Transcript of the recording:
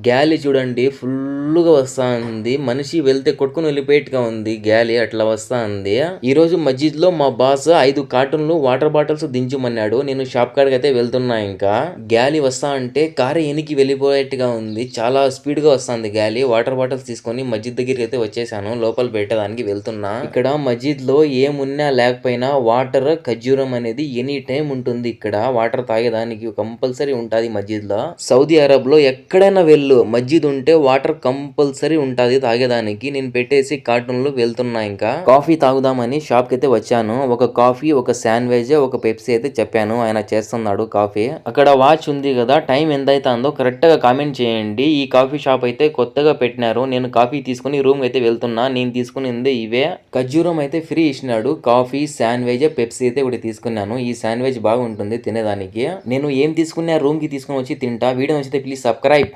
గాలి చూడండి ఫుల్లుగా వస్తా ఉంది. మనిషి వెళ్తే కొట్టుకొని వెళ్ళిపోయేట్టుగా ఉంది గాలి అట్లా వస్తా ఉంది. ఈరోజు మస్జిద్‌లో మా బాస్ 5 కార్టూన్‌లు వాటర్ బాటిల్స్ దించమన్నాడు. నేను షాప్ కాడికైతే వెళ్తున్నా ఇంకా. గాలి వస్తా అంటే కారు ఎనికి వెళ్ళిపోయేట్టుగా ఉంది. చాలా స్పీడ్‌గా వస్తాంది గాలి. వాటర్ బాటిల్స్ తీసుకొని మస్జిద్ దగ్గరికైతే వచ్చేసాను. లోపల పెట్టడానికి వెళ్తున్నా. ఇక్కడ మస్జిద్‌లో ఏమున్నా లేకపోయినా వాటర్, ఖర్జూరం అనేది ఎనీ టైమ్ ఉంటుంది ఇక్కడ. వాటర్ తాగేదానికి కంపల్సరీ ఉంటది మస్జిద్‌లో. సౌదీ అరబ్‌లో ఎక్కడైనా వెళ్ళు మస్జిద్ ఉంటే వాటర్ కంపల్సరీ ఉంటది తాగేదానికి. నేను పెట్టేసి కార్టూన్‌లో వెళ్తున్నా ఇంకా. కాఫీ తాగుదామని షాప్ కైతే వచ్చాను. ఒక కాఫీ, ఒక శాండ్విచ్, ఒక పెప్సీ అయితే చెప్పాను. ఆయన చేస్తున్నాడు కాఫీ. అక్కడ వాచ్ ఉంది కదా, టైం ఎంతైతుందో కరెక్ట్ గా కామెంట్ చేయండి. ఈ కాఫీ షాప్ అయితే కొత్తగా పెట్టినారు. నేను కాఫీ తీసుకుని రూమ్ అయితే వెళ్తున్నా. నేను తీసుకునింది ఇవే. ఖర్జూరం అయితే ఫ్రీ ఇచ్చినాడు. కాఫీ, శాండ్విచ్, పెప్సీ అయితే ఒకటి తీసుకున్నాను. ఈ శాండ్విచ్ బాగుంటుంది తినేదానికి. నేను ఏం తీసుకున్నా రూమ్ కి తీసుకొని వచ్చి తింటా. వీడియో నచ్చితే ప్లీజ్ సబ్స్క్రైబ్.